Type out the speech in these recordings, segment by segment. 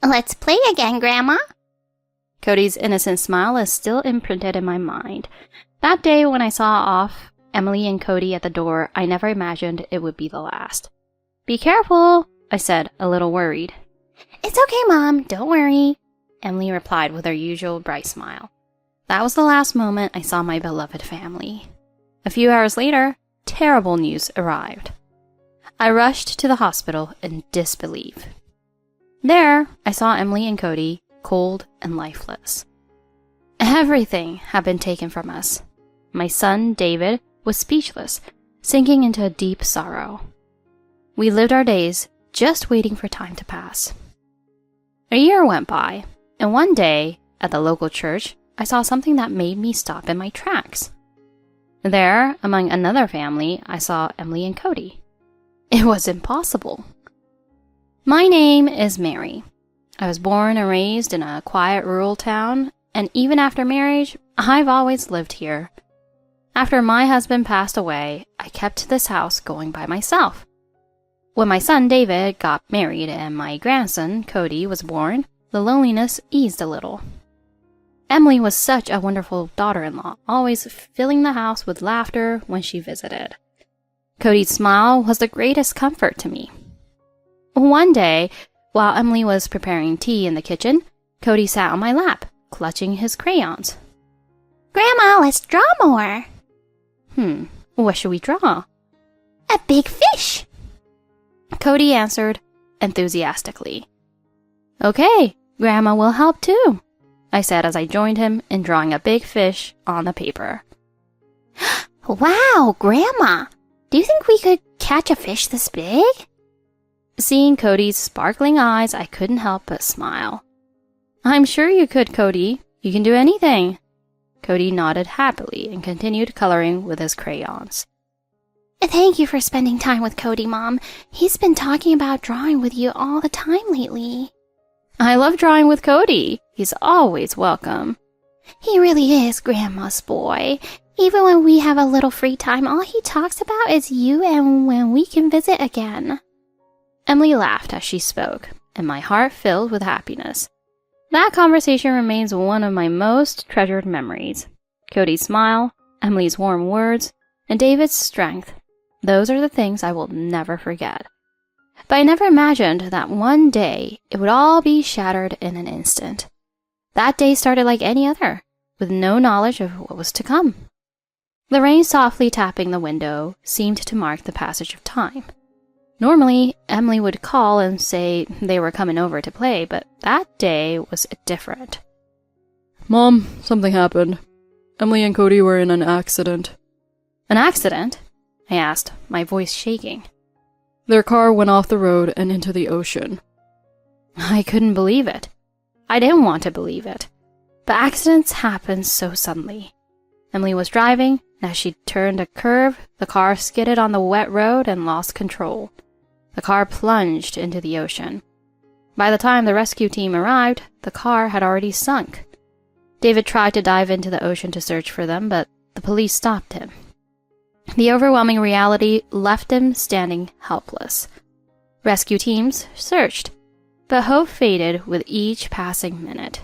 Let's play again, Grandma. Cody's innocent smile is still imprinted in my mind. That day when I saw off Emily and Cody at the door, I never imagined it would be the last. "Be careful," I said, a little worried. "It's okay, Mom. Don't worry," Emily replied with her usual bright smile. That was the last moment I saw my beloved family. A few hours later, terrible news arrived. I rushed to the hospital in disbelief. There, I saw Emily and Cody, cold and lifeless. Everything had been taken from us. My son, David, was speechless, sinking into a deep sorrow. We lived our days just waiting for time to pass. A year went by, and one day, at the local church, I saw something that made me stop in my tracks. There, among another family, I saw Emily and Cody. It was impossible. My name is Mary. I was born and raised in a quiet rural town, and even after marriage, I've always lived here. After my husband passed away, I kept this house going by myself. When my son David got married and my grandson Cody was born, the loneliness eased a little. Emily was such a wonderful daughter-in-law, always filling the house with laughter when she visited. Cody's smile was the greatest comfort to me. One day, while Emily was preparing tea in the kitchen, Cody sat on my lap, clutching his crayons. "Grandma, let's draw more." What should we draw? "A big fish," Cody answered enthusiastically. "Okay, Grandma will help too," I said as I joined him in drawing a big fish on the paper. "Wow, Grandma! Do you think we could catch a fish this big?" Seeing Cody's sparkling eyes, I couldn't help but smile. "I'm sure you could, Cody. You can do anything." Cody nodded happily and continued coloring with his crayons. "Thank you for spending time with Cody, Mom. He's been talking about drawing with you all the time lately." "I love drawing with Cody. He's always welcome." "He really is Grandma's boy. Even when we have a little free time, all he talks about is you and when we can visit again." Emily laughed as she spoke, and my heart filled with happiness. That conversation remains one of my most treasured memories. Cody's smile, Emily's warm words, and David's strength. Those are the things I will never forget. But I never imagined that one day it would all be shattered in an instant. That day started like any other, with no knowledge of what was to come. The rain softly tapping the window seemed to mark the passage of time. Normally, Emily would call and say they were coming over to play, but that day was different. "Mom, something happened. Emily and Cody were in an accident." "An accident?" I asked, my voice shaking. "Their car went off the road and into the ocean." I couldn't believe it. I didn't want to believe it. But accidents happen so suddenly. Emily was driving, and as she turned a curve, the car skidded on the wet road and lost control. The car plunged into the ocean. By the time the rescue team arrived, the car had already sunk. David tried to dive into the ocean to search for them, but the police stopped him. The overwhelming reality left him standing helpless. Rescue teams searched, but hope faded with each passing minute.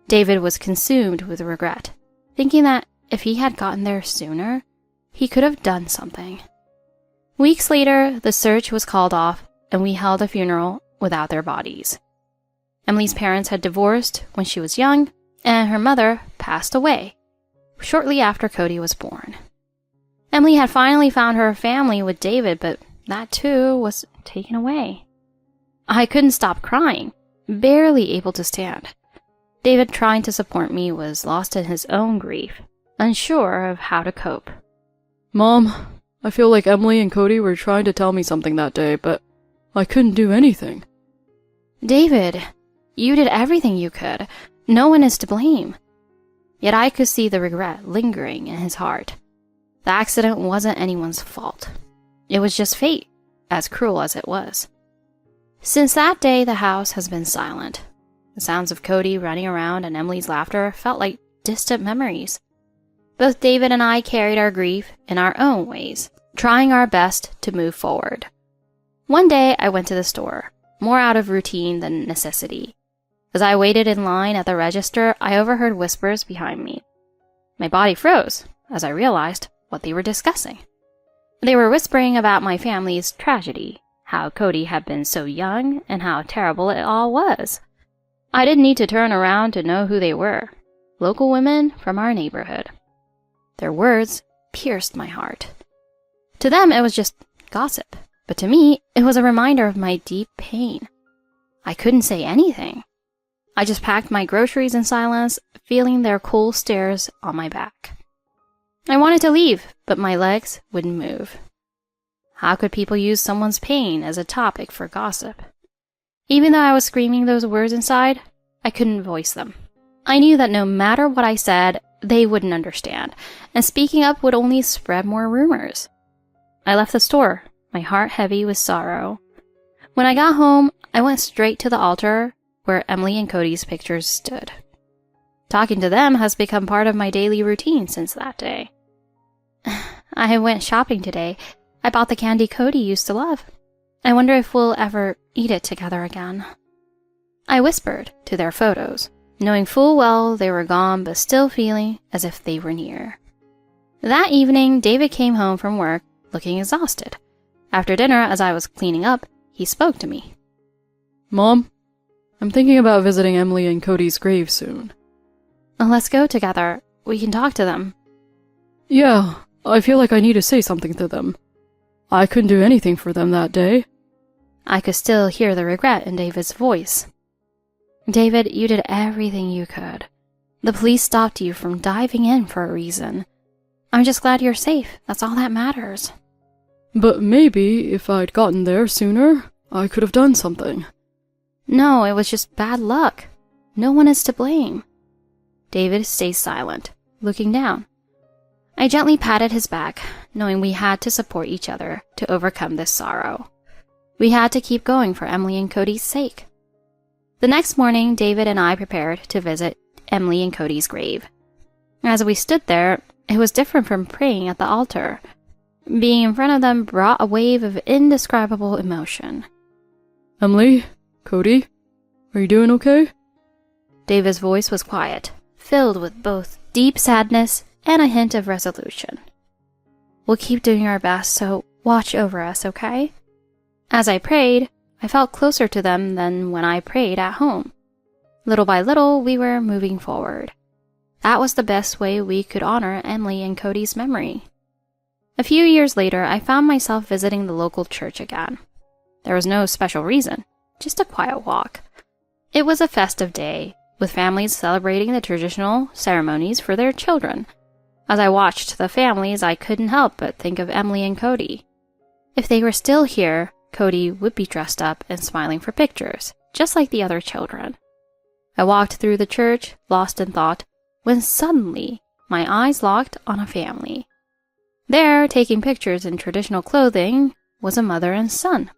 David was consumed with regret, thinking that if he had gotten there sooner, he could have done something. Weeks later, the search was called off, and we held a funeral without their bodies. Emily's parents had divorced when she was young, and her mother passed away shortly after Cody was born. Emily had finally found her family with David, but that too was taken away. I couldn't stop crying, barely able to stand. David, trying to support me, was lost in his own grief, unsure of how to cope. "Mom, I feel like Emily and Cody were trying to tell me something that day, but I couldn't do anything." "David, you did everything you could. No one is to blame." Yet I could see the regret lingering in his heart. The accident wasn't anyone's fault. It was just fate, as cruel as it was. Since that day, the house has been silent. The sounds of Cody running around and Emily's laughter felt like distant memories. Both David and I carried our grief in our own ways, trying our best to move forward. One day, I went to the store. more out of routine than necessity. As I waited in line at the register, I overheard whispers behind me. My body froze as I realized what they were discussing. They were whispering about my family's tragedy, how Cody had been so young, and how terrible it all was. I didn't need to turn around to know who they were. Local women from our neighborhood. Their words pierced my heart. To them, it was just gossip, but to me, it was a reminder of my deep pain. I couldn't say anything. I just packed my groceries in silence, feeling their cool stares on my back. I wanted to leave, but my legs wouldn't move. How could people use someone's pain as a topic for gossip? Even though I was screaming those words inside, I couldn't voice them. I knew that no matter what I said, they wouldn't understand, and speaking up would only spread more rumors. I left the store, my heart heavy with sorrow. When I got home, I went straight to the altar where Emily and Cody's pictures stood. Talking to them has become part of my daily routine since that day. I went shopping today. I bought the candy Cody used to love. I wonder if we'll ever eat it together again. I whispered to their photos, knowing full well they were gone but still feeling as if they were near. That evening, David came home from work looking exhausted. After dinner, as I was cleaning up, he spoke to me. Mom, I'm thinking about visiting Emily and Cody's grave soon. Let's go together. We can talk to them. Yeah, I feel like I need to say something to them. I couldn't do anything for them that day. I could still hear the regret in David's voice. David, you did everything you could. The police stopped you from diving in for a reason. I'm just glad you're safe. That's all that matters. But maybe if I'd gotten there sooner, I could have done something. No, it was just bad luck. No one is to blame. David stays silent, looking down. I gently patted his back, knowing we had to support each other to overcome this sorrow. We had to keep going for Emily and Cody's sake. The next morning, David and I prepared to visit Emily and Cody's grave. As we stood there, it was different from praying at the altar. Being in front of them brought a wave of indescribable emotion. Emily? Cody? Are you doing okay? David's voice was quiet, filled with both deep sadness and a hint of resolution. We'll keep doing our best, so watch over us, okay? As I prayed, I felt closer to them than when I prayed at home. Little by little, we were moving forward. That was the best way we could honor Emily and Cody's memory. A few years later, I found myself visiting the local church again. There was no special reason, just a quiet walk. It was a festive day, with families celebrating the traditional ceremonies for their children. As I watched the families, I couldn't help but think of Emily and Cody. If they were still here, Cody would be dressed up and smiling for pictures, just like the other children. I walked through the church, lost in thought, when suddenly my eyes locked on a family. There, taking pictures in traditional clothing, was a mother and son.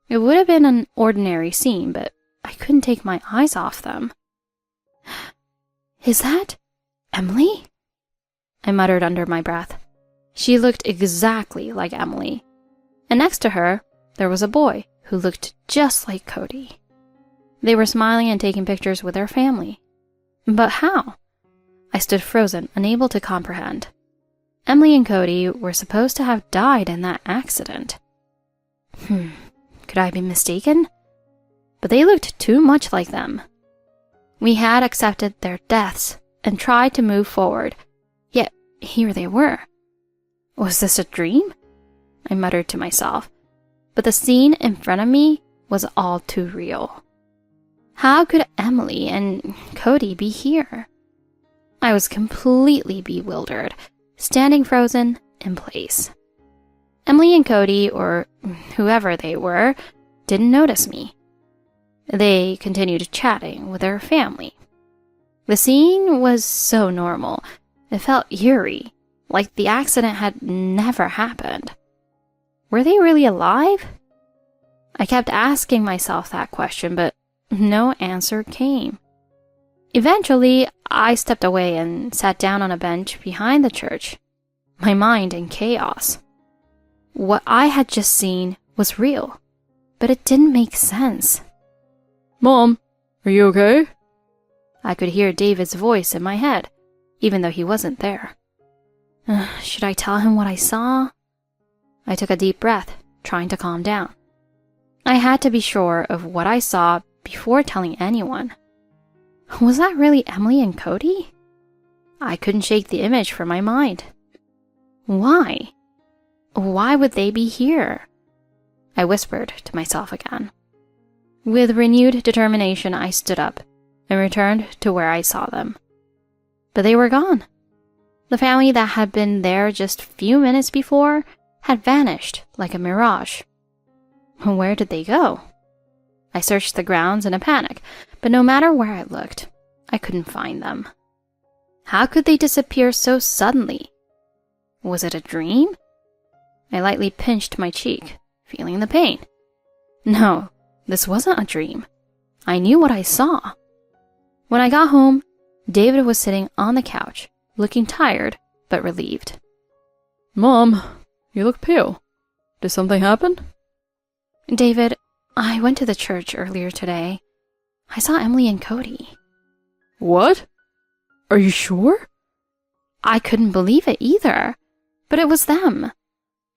It would have been an ordinary scene, but I couldn't take my eyes off them. Is that Emily? I muttered under my breath. She looked exactly like Emily. And next to her, there was a boy who looked just like Cody. They were smiling and taking pictures with their family. But how? I stood frozen, unable to comprehend. Emily and Cody were supposed to have died in that accident. Could I be mistaken? But they looked too much like them. We had accepted their deaths and tried to move forward, yet here they were. Was this a dream? I muttered to myself, but the scene in front of me was all too real. How could Emily and Cody be here? I was completely bewildered, standing frozen in place. Emily and Cody, or whoever they were, didn't notice me. They continued chatting with their family. The scene was so normal. It felt eerie, like the accident had never happened. Were they really alive? I kept asking myself that question, but no answer came. Eventually, I stepped away and sat down on a bench behind the church, my mind in chaos. What I had just seen was real, but it didn't make sense. Mom, are you okay? I could hear David's voice in my head, even though he wasn't there. Should I tell him what I saw? I took a deep breath, trying to calm down. I had to be sure of what I saw before telling anyone. Was that really Emily and Cody? I couldn't shake the image from my mind. Why? Why would they be here? I whispered to myself again. With renewed determination, I stood up and returned to where I saw them. But they were gone. The family that had been there just a few minutes before had vanished like a mirage. Where did they go? I searched the grounds in a panic, but no matter where I looked, I couldn't find them. How could they disappear so suddenly? Was it a dream? I lightly pinched my cheek, feeling the pain. No, this wasn't a dream. I knew what I saw. When I got home, David was sitting on the couch, looking tired but relieved. Mom, you look pale. Did something happen? David, I went to the church earlier today. I saw Emily and Cody. What? Are you sure? I couldn't believe it either, but it was them.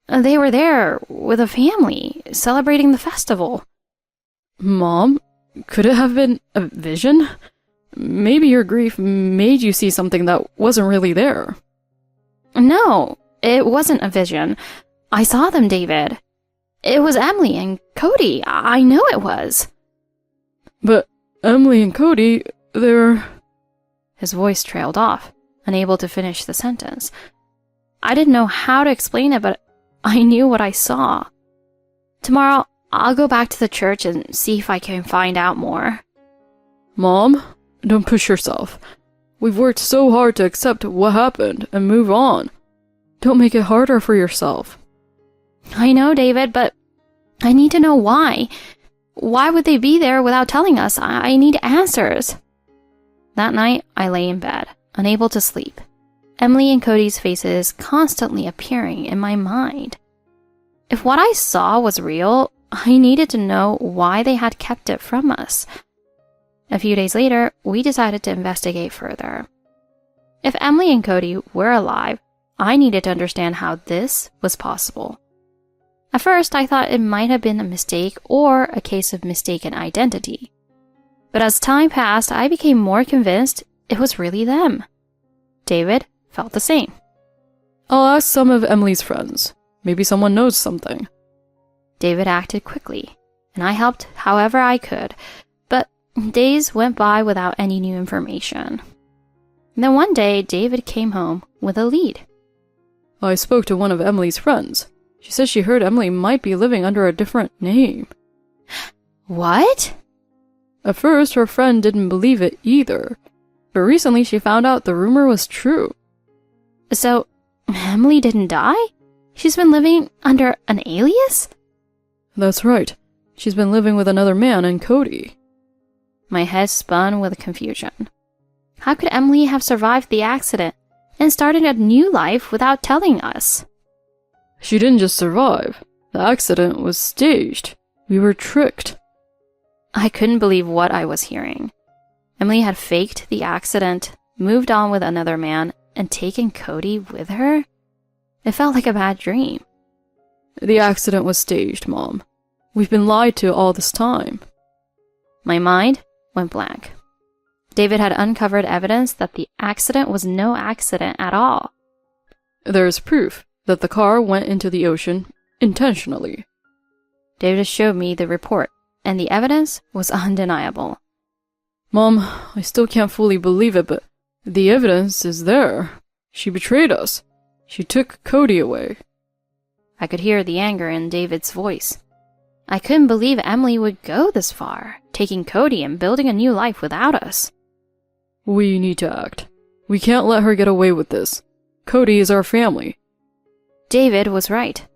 They were there with a family, celebrating the festival. Mom, could it have been a vision? Maybe your grief made you see something that wasn't really there. No, it wasn't a vision. I saw them, David. It was Emily and Cody. I know it was. But Emily and Cody, they're... His voice trailed off, unable to finish the sentence. I didn't know how to explain it, but I knew what I saw. Tomorrow, I'll go back to the church and see if I can find out more. Mom, don't push yourself. We've worked so hard to accept what happened and move on. Don't make it harder for yourself. I know, David, but I need to know why. Why would they be there without telling us? I need answers. That night, I lay in bed, unable to sleep. Emily and Cody's faces constantly appearing in my mind. If what I saw was real, I needed to know why they had kept it from us. A few days later, we decided to investigate further. If Emily and Cody were alive, I needed to understand how this was possible. At first, I thought it might have been a mistake or a case of mistaken identity. But as time passed, I became more convinced it was really them. David felt the same. I'll ask some of Emily's friends. Maybe someone knows something. David acted quickly, and I helped however I could, but days went by without any new information. Then one day, David came home with a lead. I spoke to one of Emily's friends. She said she heard Emily might be living under a different name. What? At first, her friend didn't believe it either, but recently she found out the rumor was true. So, Emily didn't die? She's been living under an alias? That's right. She's been living with another man and Cody. My head spun with confusion. How could Emily have survived the accident and started a new life without telling us? She didn't just survive. The accident was staged. We were tricked. I couldn't believe what I was hearing. Emily had faked the accident, moved on with another man, and taken Cody with her? It felt like a bad dream. The accident was staged, Mom. We've been lied to all this time. My mind went blank. David had uncovered evidence that the accident was no accident at all. There's proof that the car went into the ocean intentionally. David showed me the report, and the evidence was undeniable. Mom, I still can't fully believe it, but the evidence is there. She betrayed us. She took Cody away. I could hear the anger in David's voice. I couldn't believe Emily would go this far, taking Cody and building a new life without us. We need to act. We can't let her get away with this. Cody is our family. David was right.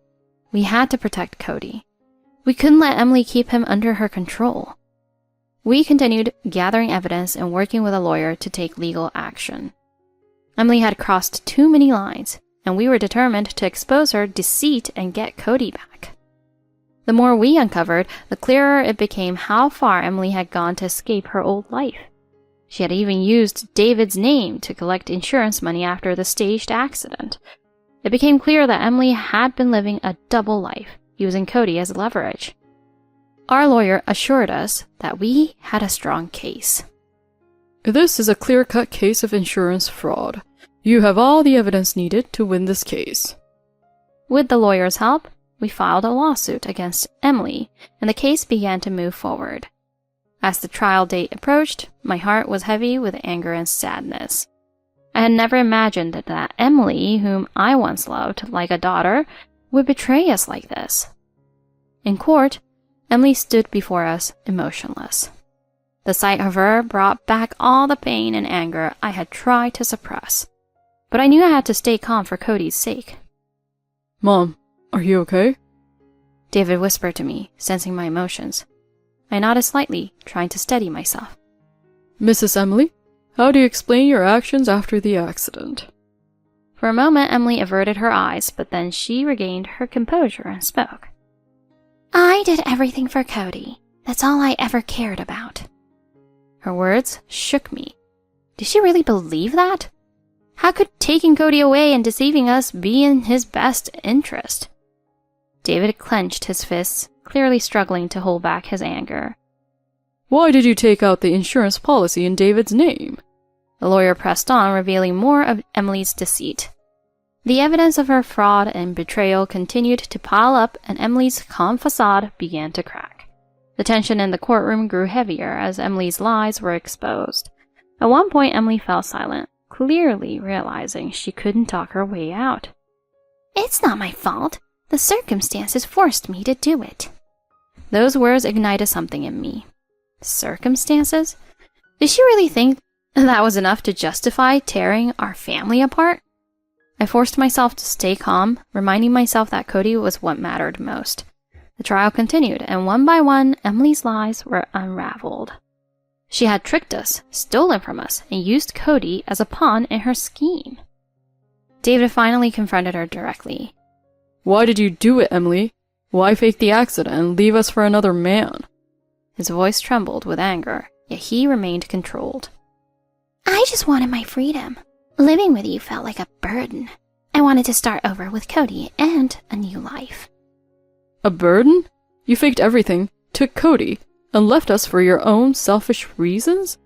We had to protect Cody. We couldn't let Emily keep him under her control. We continued gathering evidence and working with a lawyer to take legal action. Emily had crossed too many lines, and we were determined to expose her deceit and get Cody back. The more we uncovered, the clearer it became how far Emily had gone to escape her old life. She had even used David's name to collect insurance money after the staged accident. It became clear that Emily had been living a double life, using Cody as leverage. Our lawyer assured us that we had a strong case. This is a clear-cut case of insurance fraud. You have all the evidence needed to win this case. With the lawyer's help, we filed a lawsuit against Emily, and the case began to move forward. As the trial date approached, my heart was heavy with anger and sadness. I had never imagined that Emily, whom I once loved like a daughter, would betray us like this. In court, Emily stood before us emotionless. The sight of her brought back all the pain and anger I had tried to suppress. But I knew I had to stay calm for Cody's sake. Mom, are you okay? David whispered to me, sensing my emotions. I nodded slightly, trying to steady myself. Mrs. Emily, how do you explain your actions after the accident? For a moment, Emily averted her eyes, but then she regained her composure and spoke. I did everything for Cody. That's all I ever cared about. Her words shook me. Did she really believe that? How could taking Cody away and deceiving us be in his best interest? David clenched his fists, clearly struggling to hold back his anger. Why did you take out the insurance policy in David's name? The lawyer pressed on, revealing more of Emily's deceit. The evidence of her fraud and betrayal continued to pile up, and Emily's calm facade began to crack. The tension in the courtroom grew heavier as Emily's lies were exposed. At one point, Emily fell silent, clearly realizing she couldn't talk her way out. It's not my fault. The circumstances forced me to do it. Those words ignited something in me. Circumstances? Did she really think that was enough to justify tearing our family apart? I forced myself to stay calm, reminding myself that Cody was what mattered most. The trial continued, and one by one, Emily's lies were unraveled. She had tricked us, stolen from us, and used Cody as a pawn in her scheme. David finally confronted her directly. Why did you do it, Emily? Why fake the accident and leave us for another man? His voice trembled with anger, yet he remained controlled. I just wanted my freedom. Living with you felt like a burden. I wanted to start over with Cody and a new life. A burden? You faked everything, took Cody, and left us for your own selfish reasons?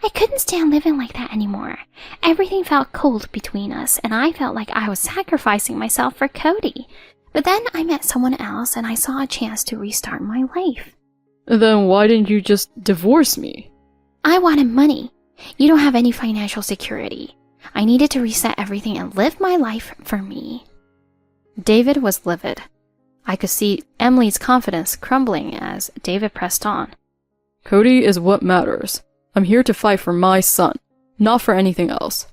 I couldn't stand living like that anymore. Everything felt cold between us, and I felt like I was sacrificing myself for Cody. But then I met someone else, and I saw a chance to restart my life. Then why didn't you just divorce me? I wanted money. You don't have any financial security. I needed to reset everything and live my life for me. David was livid. I could see Emily's confidence crumbling as David pressed on. Cody is what matters. I'm here to fight for my son, not for anything else.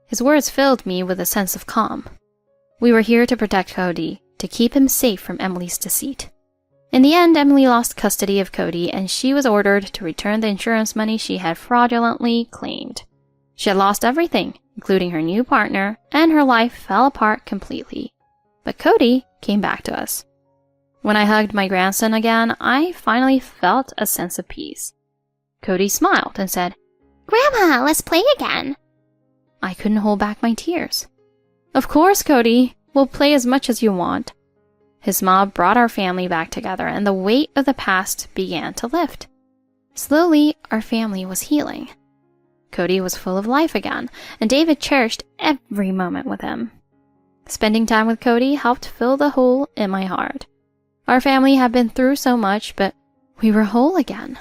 His words filled me with a sense of calm. We were here to protect Cody, to keep him safe from Emily's deceit. In the end, Emily lost custody of Cody, and she was ordered to return the insurance money she had fraudulently claimed. She had lost everything, including her new partner, and her life fell apart completely. But Cody came back to us. When I hugged my grandson again, I finally felt a sense of peace. Cody smiled and said, Grandma, let's play again. I couldn't hold back my tears. Of course, Cody. We'll play as much as you want. His smile brought our family back together, and the weight of the past began to lift. Slowly, our family was healing. Cody was full of life again, and David cherished every moment with him. Spending time with Cody helped fill the hole in my heart. Our family had been through so much, but we were whole again.